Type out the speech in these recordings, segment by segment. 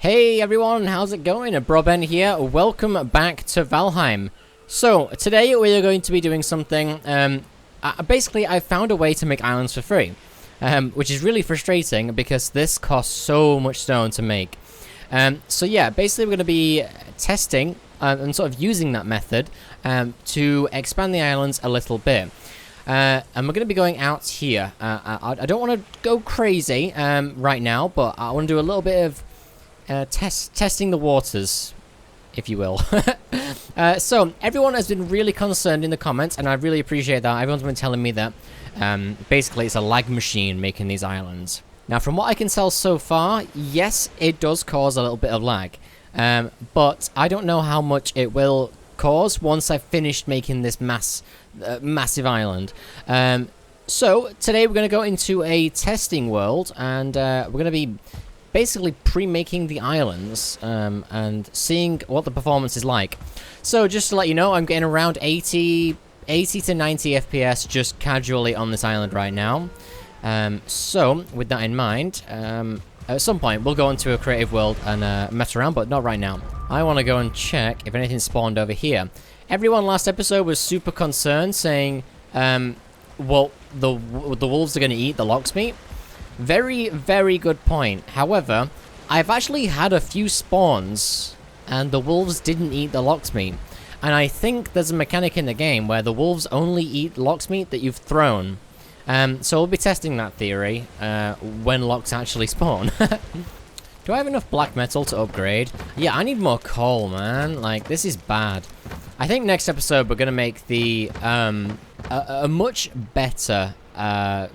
Hey everyone, how's it going? Broadbent here. Welcome back to Valheim. So, today we are going to be doing something, basically I found a way to make islands for free, which is really frustrating because this costs so much stone to make. So yeah, basically we're going to be testing and sort of using that method to expand the islands a little bit. And we're going to be going out here. I don't want to go crazy right now, but I want to do a little bit of testing the waters, if you will. So everyone has been really concerned in the comments, and I really appreciate that. Everyone's been telling me that basically it's a lag machine making these islands. Now, from what I can tell so far, yes, it does cause a little bit of lag, but I don't know how much it will cause once I've finished making this massive island. So today we're going to go into a testing world, and we're going to be basically pre-making the islands and seeing what the performance is like. So just to let you know, I'm getting around 80 to 90 FPS just casually on this island right now. So with that in mind, at some point we'll go into a creative world and mess around, but not right now. I want to go and check if anything spawned over here. Everyone last episode was super concerned, saying, well, the wolves are going to eat the locksmith. Very, very good point. However, I've actually had a few spawns, and the wolves didn't eat the locksmith. And I think there's a mechanic in the game where the wolves only eat locksmith that you've thrown. So we'll be testing that theory when locks actually spawn. Do I have enough black metal to upgrade? Yeah, I need more coal, man. Like, this is bad. I think next episode we're going to make the a much better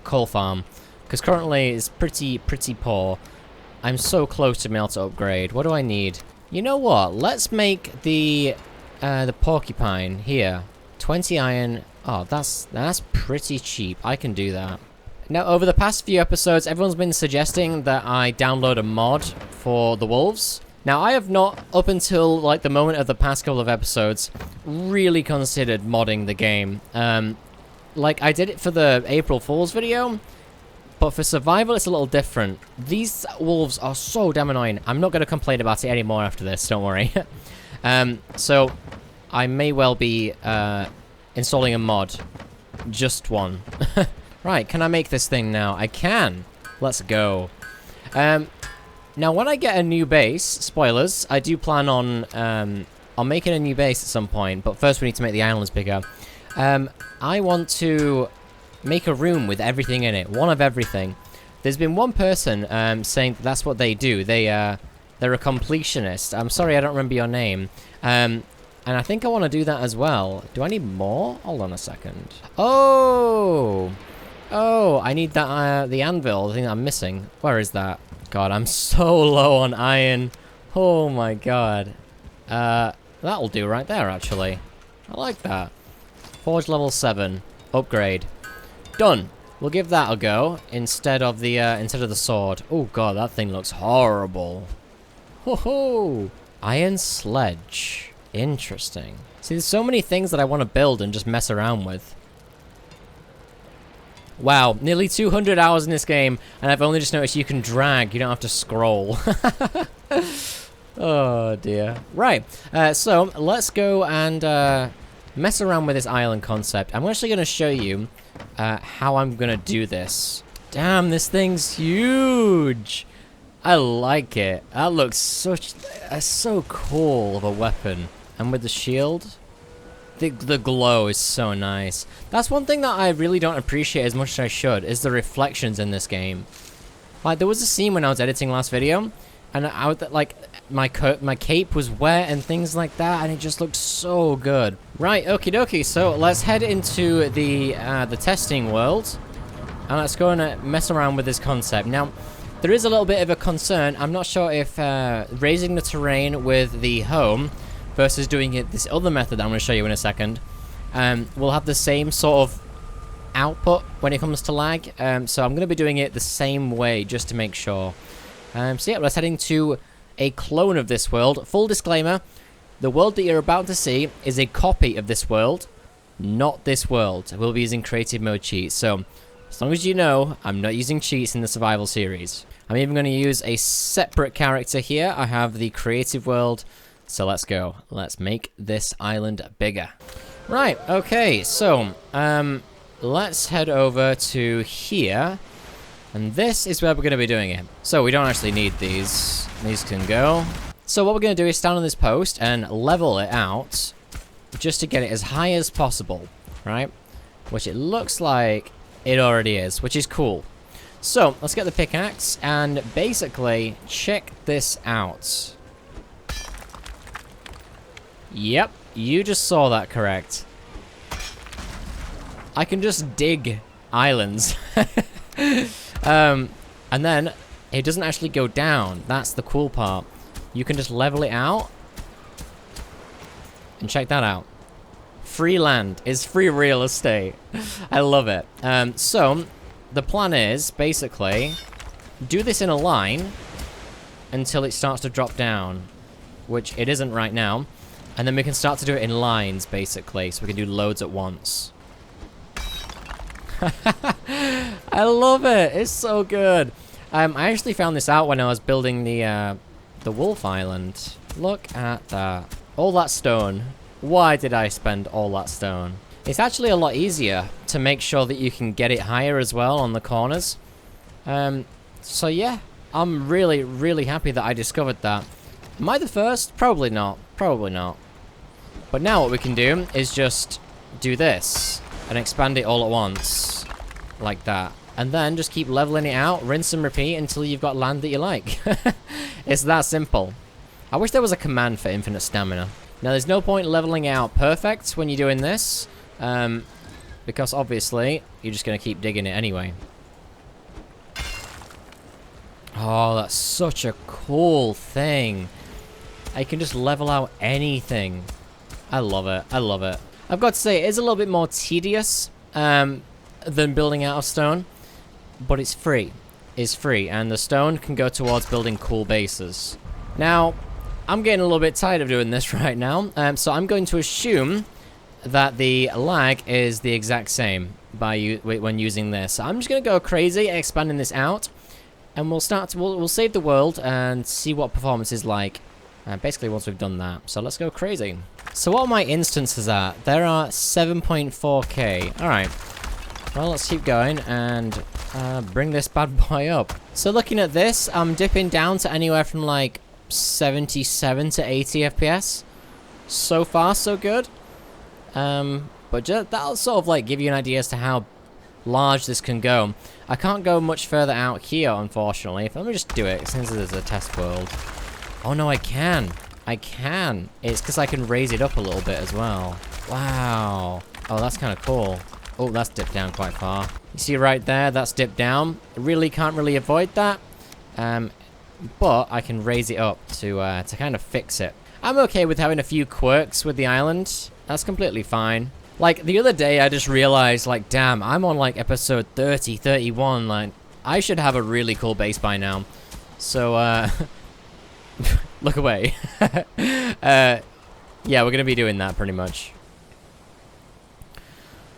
coal farm. Because currently it's pretty poor. I'm so close to being able to upgrade. What do I need? You know what? Let's make the porcupine here. 20 iron. Oh, that's pretty cheap. I can do that. Now, over the past few episodes, everyone's been suggesting that I download a mod for the wolves. Now, I have not, up until like the moment of the past couple of episodes, really considered modding the game. Like I did it for the April Fool's video. But for survival, it's a little different. These wolves are so damn annoying. I'm not going to complain about it anymore after this, don't worry. So, I may well be installing a mod. Just one. Right, can I make this thing now? I can. Let's go. Now, when I get a new base, spoilers, I do plan on making a new base at some point. But first we need to make the islands bigger. I want to make a room with everything in it, one of everything. There's been one person saying that's what they do. They're a completionist. I'm sorry, I don't remember your name. And I think I want to do that as well. Do I need more? Hold on a second. Oh, I need that the anvil. The thing that I'm missing. Where is that? God, I'm so low on iron. Oh my god. That'll do right there. Actually, I like that. Forge level 7. Upgrade. Done. We'll give that a go instead of the sword. Oh god, that thing looks horrible. Ho ho! Iron sledge. Interesting. See, there's so many things that I want to build and just mess around with. Wow, nearly 200 hours in this game, and I've only just noticed you can drag. You don't have to scroll. Oh dear. Right. So let's go and mess around with this island concept. I'm actually going to show you how I'm gonna do this. Damn, this thing's huge. I like it. That looks so cool of a weapon. And with the shield, the glow is so nice. That's one thing that I really don't appreciate as much as I should, is the reflections in this game. Like, there was a scene when I was editing last video, and like my cape was wet and things like that, and it just looked so good. Right, okie dokie. So let's head into the testing world, and let's go and mess around with this concept. Now, there is a little bit of a concern. I'm not sure if raising the terrain with the home versus doing it this other method that I'm going to show you in a second will have the same sort of output when it comes to lag. So I'm going to be doing it the same way just to make sure. So yeah, let's head into a clone of this world. Full disclaimer, the world that you're about to see is a copy of this world, not this world. We'll be using creative mode cheats, so as long as you know, I'm not using cheats in the survival series. I'm even going to use a separate character here. I have the creative world. So let's go. Let's make this island bigger. Right, okay, so let's head over to here. And this is where we're going to be doing it. So we don't actually need these. These can go. So what we're going to do is stand on this post and level it out just to get it as high as possible, right? Which it looks like it already is, which is cool. So let's get the pickaxe and basically check this out. Yep, you just saw that correct. I can just dig islands. And then it doesn't actually go down. That's the cool part. You can just level it out. And check that out. Free land is free real estate. I love it. So the plan is basically do this in a line until it starts to drop down, which it isn't right now. And then we can start to do it in lines, basically, so we can do loads at once. I love it. It's so good. I actually found this out when I was building the Wolf Island. Look at that. All that stone. Why did I spend all that stone? It's actually a lot easier to make sure that you can get it higher as well on the corners. So yeah, I'm really, really happy that I discovered that. Am I the first? Probably not. Probably not. But now what we can do is just do this and expand it all at once. Like that. And then just keep leveling it out, rinse and repeat until you've got land that you like. It's that simple. I wish there was a command for infinite stamina. Now there's no point leveling out perfect when you're doing this. Because obviously you're just going to keep digging it anyway. Oh, that's such a cool thing. I can just level out anything. I love it. I love it. I've got to say, it is a little bit more tedious than building out of stone. But it's free. It's free. And the stone can go towards building cool bases. Now, I'm getting a little bit tired of doing this right now. So I'm going to assume that the lag is the exact same when using this. I'm just going to go crazy expanding this out. And we'll save the world and see what performance is like. Basically once we've done that. So let's go crazy. So what are my instances at? There are 7.4k. Alright. Well, let's keep going and bring this bad boy up. So looking at this, I'm dipping down to anywhere from like 77 to 80 FPS. So far, so good. But that'll sort of like give you an idea as to how large this can go. I can't go much further out here, unfortunately. Let me just do it since there's a test world. Oh no, I can. I can. It's because I can raise it up a little bit as well. Wow. Oh, that's kind of cool. Oh, that's dipped down quite far. You see right there, that's dipped down. Really can't really avoid that. But I can raise it up to kind of fix it. I'm okay with having a few quirks with the island. That's completely fine. Like, the other day, I just realized, like, damn, I'm on, like, episode 30, 31. Like, I should have a really cool base by now. So, look away. Yeah, we're gonna be doing that pretty much.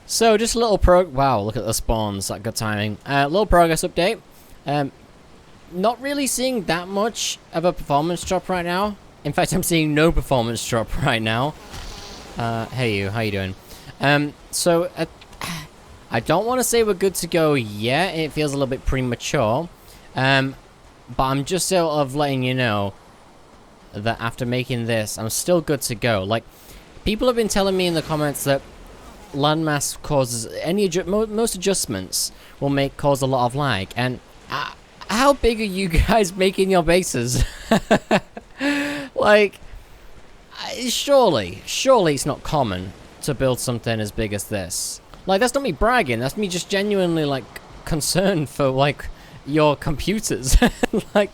So, just a little wow, look at the spawns. Like, good timing. Little progress update. Not really seeing that much of a performance drop right now. In fact, I'm seeing no performance drop right now. Hey you, how you doing? So, I don't want to say we're good to go yet. It feels a little bit premature. But I'm just sort of letting you know that after making this, I'm still good to go. Like, people have been telling me in the comments that landmass causes most adjustments will cause a lot of lag. And how big are you guys making your bases? Like, surely it's not common to build something as big as this. Like, that's not me bragging. That's me just genuinely, like, concerned for, like, your computers. Like,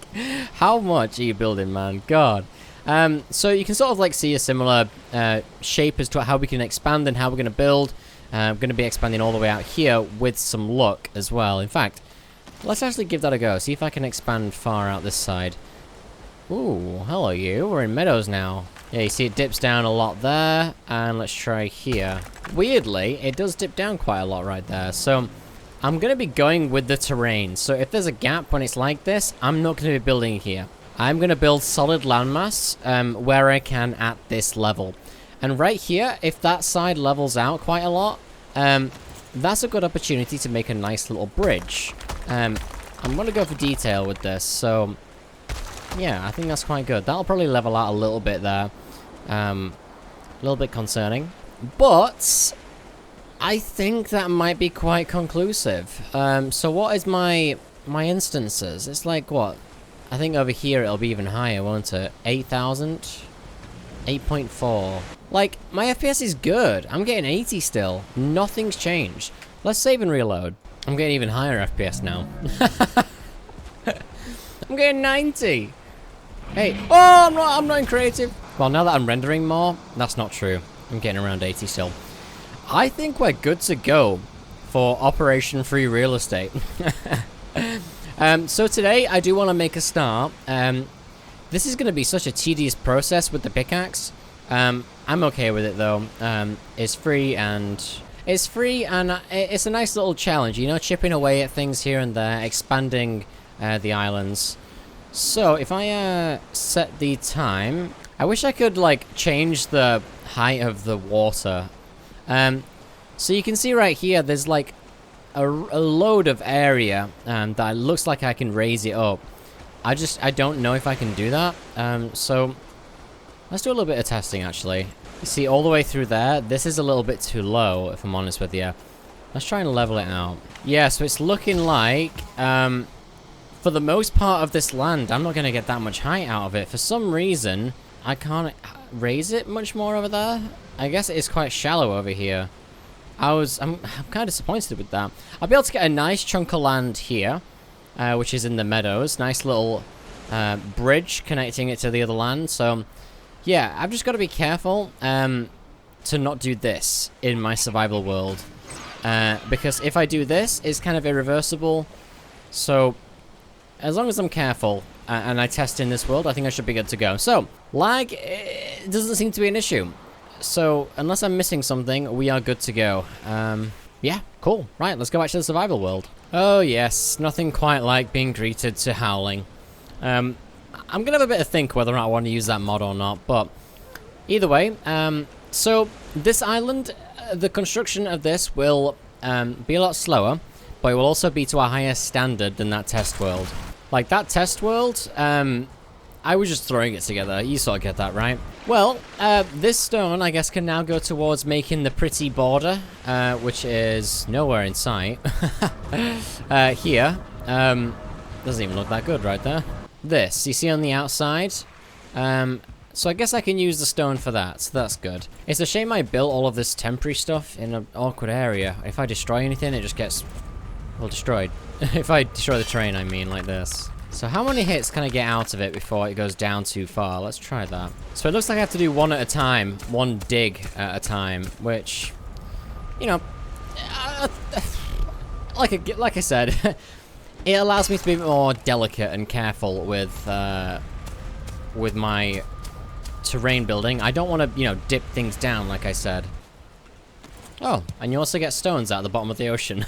how much are you building, man? God. So you can sort of, like, see a similar shape as to how we can expand and how we're going to build. I'm going to be expanding all the way out here with some luck as well. In fact, let's actually give that a go. See if I can expand far out this side. Ooh, hello you. We're in meadows now. Yeah, you see it dips down a lot there. And let's try here. Weirdly, it does dip down quite a lot right there. So, I'm going to be going with the terrain. So if there's a gap when it's like this, I'm not going to be building here. I'm going to build solid landmass where I can at this level. And right here, if that side levels out quite a lot, that's a good opportunity to make a nice little bridge. I'm going to go for detail with this, so yeah, I think that's quite good. That'll probably level out a little bit there. A little bit concerning. But I think that might be quite conclusive. So what is my instances? It's like, what? I think over here it'll be even higher, won't it? 8,000? 8.4. Like, my FPS is good. I'm getting 80 still. Nothing's changed. Let's save and reload. I'm getting even higher FPS now. I'm getting 90. Hey. Oh, I'm not in creative. Well, now that I'm rendering more, that's not true. I'm getting around 80 still. I think we're good to go for Operation Free Real Estate. So today, I do want to make a start. This is going to be such a tedious process with the pickaxe. I'm okay with it, though. It's free, and it's a nice little challenge, you know, chipping away at things here and there, expanding the islands. So, if I set the time... I wish I could, like, change the height of the water. So you can see right here, there's, like, a load of area that looks like I can raise it up. I don't know if I can do that. So let's do a little bit of testing, actually. You see, all the way through there, this is a little bit too low, if I'm honest with you. Let's try and level it out. Yeah, so it's looking like, for the most part of this land, I'm not going to get that much height out of it. For some reason, I can't raise it much more over there. I guess it is quite shallow over here. I'm kind of disappointed with that. I'll be able to get a nice chunk of land here, which is in the meadows. Nice little bridge connecting it to the other land. So, yeah, I've just got to be careful to not do this in my survival world. Because if I do this, it's kind of irreversible. So, as long as I'm careful and I test in this world, I think I should be good to go. So, lag doesn't seem to be an issue. So, unless I'm missing something, we are good to go. Yeah, cool. Right, let's go back to the survival world. Oh, yes. Nothing quite like being greeted to howling. I'm going to have a bit of think whether or not I want to use that mod or not, but either way. So, this island, the construction of this will be a lot slower, but it will also be to a higher standard than that test world. Like, that test world, I was just throwing it together. You sort of get that, right? Well, this stone, I guess, can now go towards making the pretty border, which is nowhere in sight. Here. Doesn't even look that good right there. This, you see on the outside? So I guess I can use the stone for that, so that's good. It's a shame I built all of this temporary stuff in an awkward area. If I destroy anything, it just gets, well, destroyed. If I destroy the terrain, I mean, like this. So how many hits can I get out of it before it goes down too far? Let's try that. So it looks like I have to do one at a time, one dig at a time, which, you know, like I said, it allows me to be a bit more delicate and careful with my terrain building. I don't want to, you know, dip things down, like I said. Oh, and you also get stones out of the bottom of the ocean.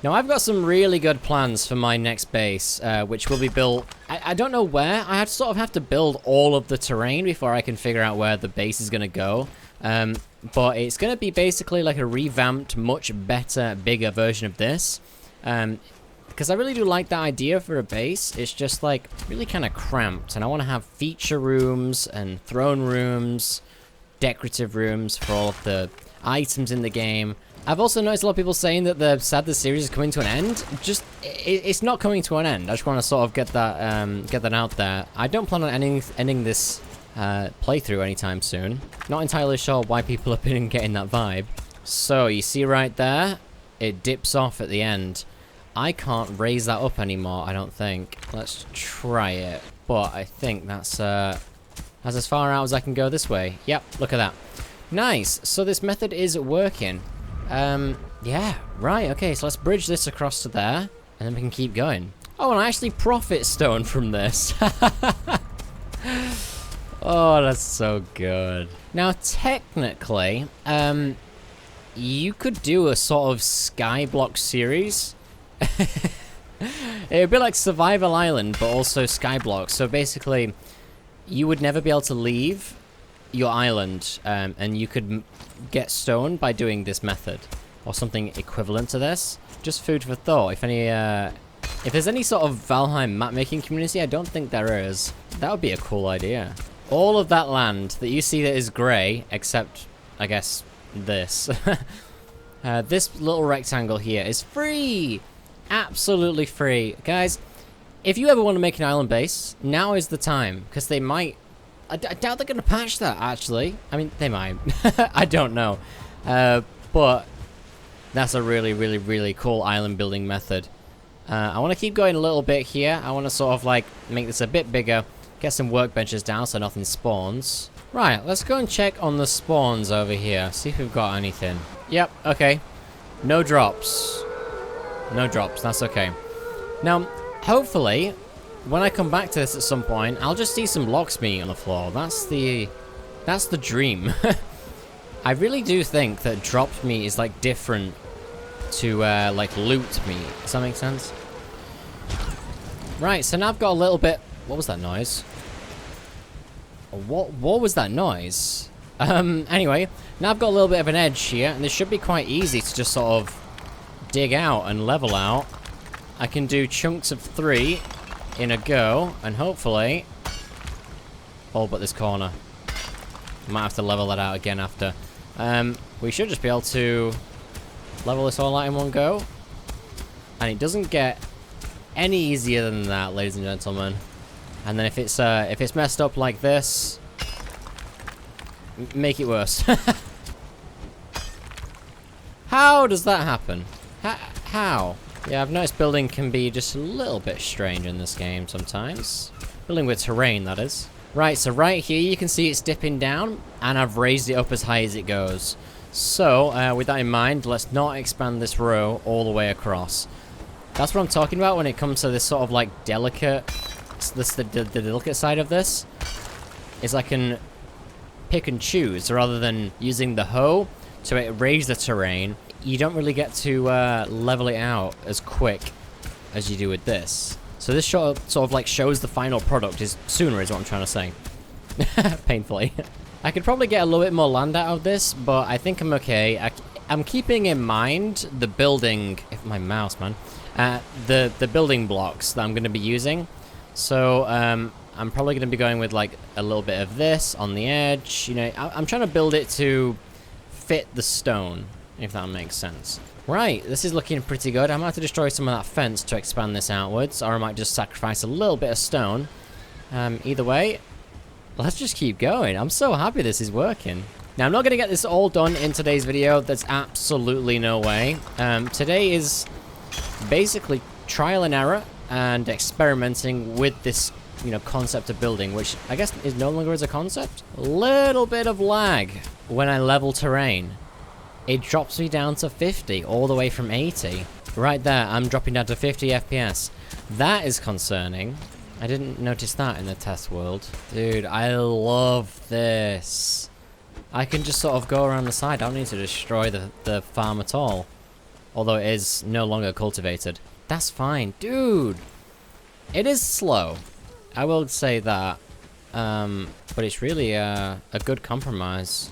Now, I've got some really good plans for my next base, which will be built... I don't know where. I sort of have to build all of the terrain before I can figure out where the base is going to go. But it's going to be basically like a revamped, much better, bigger version of this. Because I really do like that idea for a base. It's just, like, really kind of cramped. And I want to have feature rooms and throne rooms, decorative rooms for all of the items in the game. I've also noticed a lot of people saying that they're sad the series is coming to an end. Just, it's not coming to an end. I just want to sort of get that out there. I don't plan on ending this playthrough anytime soon. Not entirely sure why people have been getting that vibe. So, you see right there? It dips off at the end. I can't raise that up anymore, I don't think. Let's try it. But I think that's as far out as I can go this way. Yep, look at that. Nice. So this method is working. Yeah, right, okay, so let's bridge this across to there, and then we can keep going. Oh, and I actually profit stone from this. Oh, that's so good. Now, technically, you could do a sort of skyblock series. It would be like Survival Island, but also skyblock. So basically, you would never be able to leave your island, and you could get stone by doing this method, or something equivalent to this. Just food for thought. If there's any sort of Valheim map-making community, I don't think there is. That would be a cool idea. All of that land that you see that is grey, except, I guess, this. This little rectangle here is free! Absolutely free. Guys, if you ever want to make an island base, now is the time, because they might... I doubt they're going to patch that, actually. I mean, they might. I don't know. But that's a really, really, really cool island building method. I want to keep going a little bit here. I want to sort of, like, make this a bit bigger. Get some workbenches down so nothing spawns. Right, let's go and check on the spawns over here. See if we've got anything. Yep, okay. No drops. No drops, that's okay. Now, hopefully, when I come back to this at some point, I'll just see some locksmithing on the floor. That's the dream. I really do think that dropped meat is, like, different to, like, loot meat. Does that make sense? Right, so now I've got a little bit... What was that noise? What was that noise? Anyway, now I've got a little bit of an edge here, and this should be quite easy to just sort of dig out and level out. I can do chunks of 3 in a go, and hopefully... all but this corner. Might have to level that out again after. We should just be able to level this all out in one go. And it doesn't get any easier than that, ladies and gentlemen. And then if it's messed up like this, make it worse. How does that happen? How? Yeah, I've noticed building can be just a little bit strange in this game sometimes. Building with terrain, that is. Right, so right here you can see it's dipping down, and I've raised it up as high as it goes. So, with that in mind, let's not expand this row all the way across. That's what I'm talking about when it comes to this sort of, like, delicate... the delicate side of this. Is I can pick and choose, rather than using the hoe to raise the terrain. You don't really get to level it out as quick as you do with this. So this sort of like shows the final product is sooner, is what I'm trying to say. Painfully. I could probably get a little bit more land out of this, but I think I'm okay. I'm keeping in mind the building... my mouse, man. The building blocks that I'm going to be using. So, I'm probably going to be going with, like, a little bit of this on the edge. You know, I'm trying to build it to fit the stone, if that makes sense. Right, this is looking pretty good. I might have to destroy some of that fence to expand this outwards, or I might just sacrifice a little bit of stone. Either way, let's just keep going. I'm so happy this is working. Now, I'm not going to get this all done in today's video. There's absolutely no way. Today is basically trial and error and experimenting with this, you know, concept of building, which I guess is no longer as a concept. A little bit of lag when I level terrain. It drops me down to 50, all the way from 80. Right there, I'm dropping down to 50 FPS. That is concerning. I didn't notice that in the test world. Dude, I love this. I can just sort of go around the side. I don't need to destroy the farm at all. Although it is no longer cultivated. That's fine. Dude! It is slow. I will say that. But it's really a good compromise.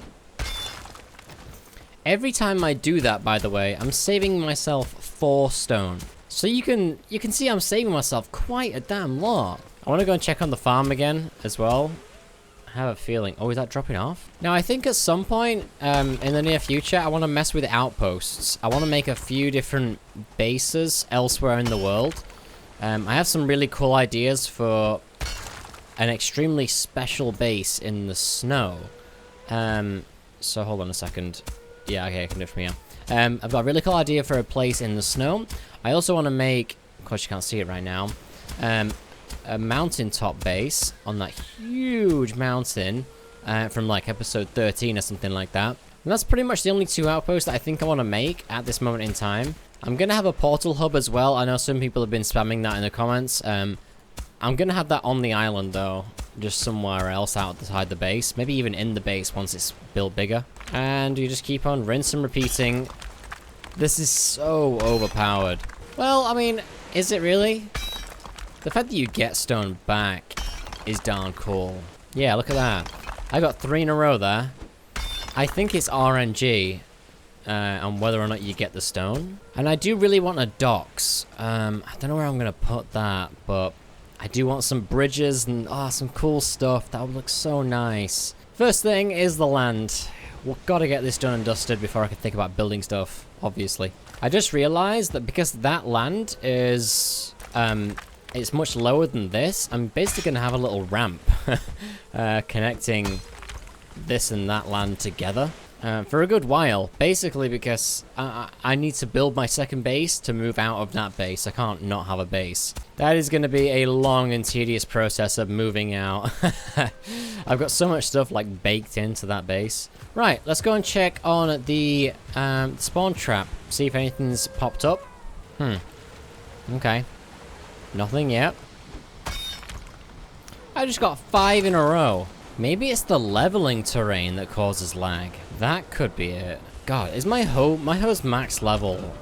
Every time I do that, by the way, I'm saving myself 4 stone. So you can see I'm saving myself quite a damn lot. I want to go and check on the farm again as well. I have a feeling... oh, is that dropping off? Now, I think at some point in the near future, I want to mess with outposts. I want to make a few different bases elsewhere in the world. I have some really cool ideas for an extremely special base in the snow. So hold on a second. Yeah, okay, I can do it from here. I've got a really cool idea for a place in the snow. I also want to make, of course you can't see it right now, a mountaintop base on that huge mountain from like episode 13 or something like that. And that's pretty much the only 2 outposts that I think I want to make at this moment in time. I'm going to have a portal hub as well. I know some people have been spamming that in the comments. I'm going to have that on the island though. just somewhere else outside the base. Maybe even in the base once it's built bigger. And you just keep on rinse and repeating. This is so overpowered. Well, I mean, is it really? The fact that you get stone back is darn cool. Yeah, look at that. I got 3 in a row there. I think it's RNG on whether or not you get the stone. And I do really want a docks. I don't know where I'm going to put that, but I do want some bridges and some cool stuff. That would look so nice. First thing is the land. We've got to get this done and dusted before I can think about building stuff, obviously. I just realized that because that land is it's much lower than this, I'm basically going to have a little ramp connecting this and that land together for a good while. Basically because I need to build my second base to move out of that base. I can't not have a base. That is going to be a long and tedious process of moving out. I've got so much stuff like baked into that base. Right, let's go and check on the spawn trap. See if anything's popped up. Okay. Nothing yet. I just got 5 in a row. Maybe it's the leveling terrain that causes lag. That could be it. God, is my host max level?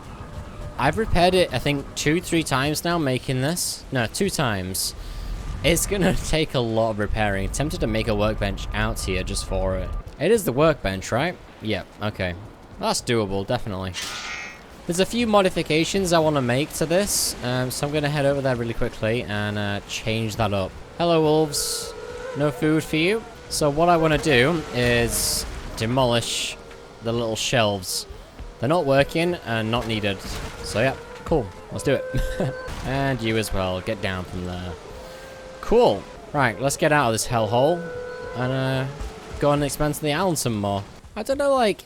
I've repaired it, I think, 2-3 times now making this. No, 2 times. It's gonna take a lot of repairing. Tempted to make a workbench out here just for it. It is the workbench, right? Yep, okay. That's doable, definitely. There's a few modifications I want to make to this, so I'm gonna head over there really quickly and change that up. Hello, wolves. No food for you. So what I want to do is demolish the little shelves. They're not working and not needed. So yeah, cool. Let's do it. And you as well. Get down from there. Cool. Right, let's get out of this hellhole and go and expand to the island some more. I don't know, like,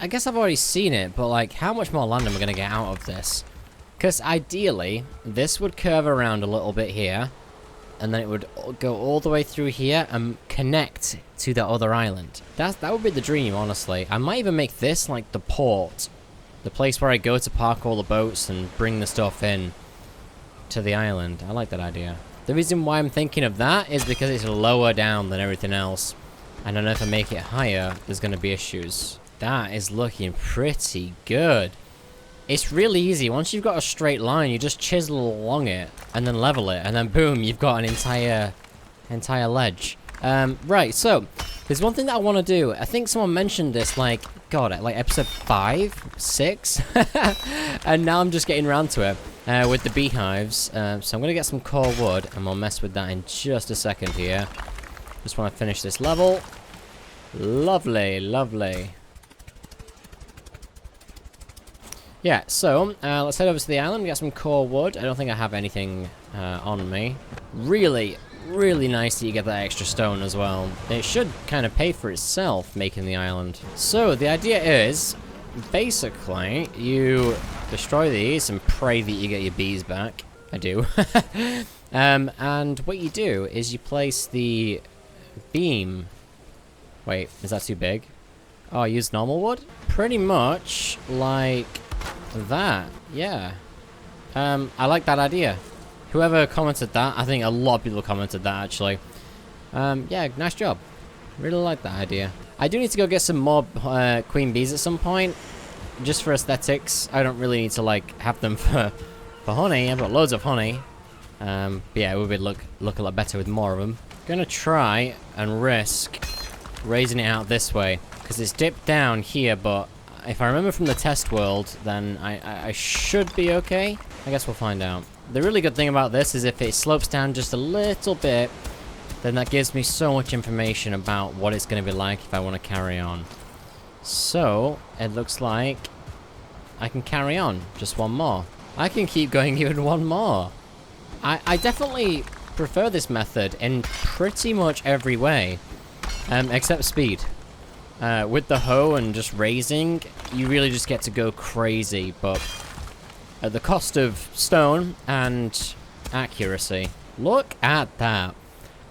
I guess I've already seen it, but like, how much more land am I going to get out of this? Because ideally, this would curve around a little bit here. And then it would go all the way through here and connect to the other island. That would be the dream, honestly. I might even make this like the port. The place where I go to park all the boats and bring the stuff in to the island. I like that idea. The reason why I'm thinking of that is because it's lower down than everything else. And I know if I make it higher, there's going to be issues. That is looking pretty good. It's really easy. Once you've got a straight line, you just chisel along it and then level it, and then boom, you've got an entire ledge. Right, so there's one thing that I want to do. I think someone mentioned this, like, God, like episode 5, 6, and now I'm just getting around to it with the beehives. So I'm gonna get some core wood, and we'll mess with that in just a second here. Just want to finish this level. Lovely, lovely. Yeah, so, let's head over to the island, get some core wood. I don't think I have anything on me. Really, really nice that you get that extra stone as well. It should kind of pay for itself, making the island. So, the idea is, basically, you destroy these and pray that you get your bees back. I do. And what you do is you place the beam... Wait, is that too big? Oh, I used normal wood? Pretty much like... that, yeah. I like that idea. Whoever commented that, I think a lot of people commented that actually. Yeah, nice job. Really like that idea. I do need to go get some more queen bees at some point, just for aesthetics. I don't really need to like have them for honey. I've got loads of honey. But yeah, it would look a lot better with more of them. Gonna try and risk raising it out this way because it's dipped down here, but if I remember from the test world, then I should be okay. I guess we'll find out. The really good thing about this is if it slopes down just a little bit, then that gives me so much information about what it's going to be like if I want to carry on. So, it looks like I can carry on. Just one more. I can keep going even one more. I definitely prefer this method in pretty much every way, except speed. With the hoe and just raising, you really just get to go crazy, but at the cost of stone and accuracy. Look at that.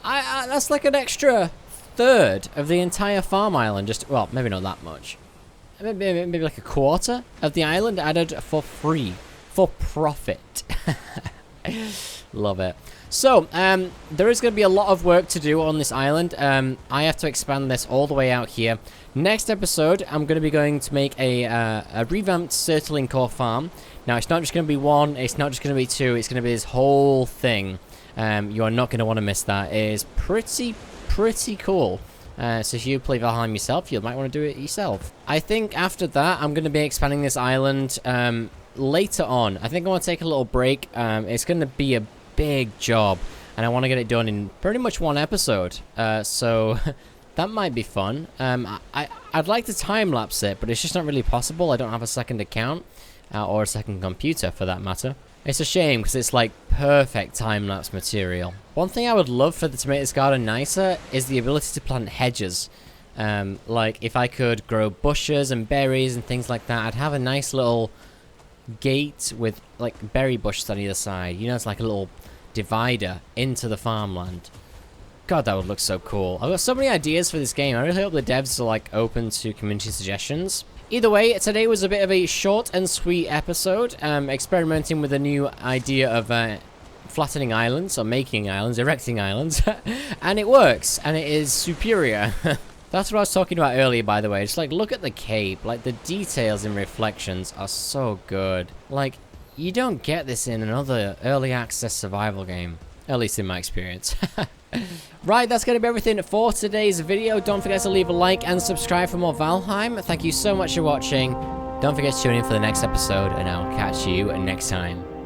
That's like an extra third of the entire farm island. Just, well, maybe not that much. Maybe like a quarter of the island added for free. For profit. Love it. So, there is going to be a lot of work to do on this island. I have to expand this all the way out here. Next episode, I'm going to be going to make a revamped Surtling core farm. Now, it's not just going to be one, it's not just going to be two, it's going to be this whole thing. You are not going to want to miss that. It is pretty cool. So if you play Valheim yourself, you might want to do it yourself. I think after that, I'm going to be expanding this island later on. I think I want to take a little break. It's going to be a big job, and I want to get it done in pretty much one episode. So that might be fun. I'd like to time-lapse it, but it's just not really possible. I don't have a second account, or a second computer for that matter. It's a shame, because it's like perfect time-lapse material. One thing I would love for the tomatoes garden nicer is the ability to plant hedges. Like, if I could grow bushes and berries and things like that, I'd have a nice little gate with, like, berry bushes on either side. You know, it's like a little divider into the farmland. God, that would look so cool. I've got so many ideas for this game. I really hope the devs are, like, open to community suggestions. Either way, today was a bit of a short and sweet episode, experimenting with a new idea of flattening islands, or making islands, erecting islands, and it works, and it is superior. That's what I was talking about earlier, by the way. Just, like, look at the cape. Like, the details and reflections are so good. Like, you don't get this in another early access survival game. At least in my experience. Right, that's going to be everything for today's video. Don't forget to leave a like and subscribe for more Valheim. Thank you so much for watching. Don't forget to tune in for the next episode, and I'll catch you next time.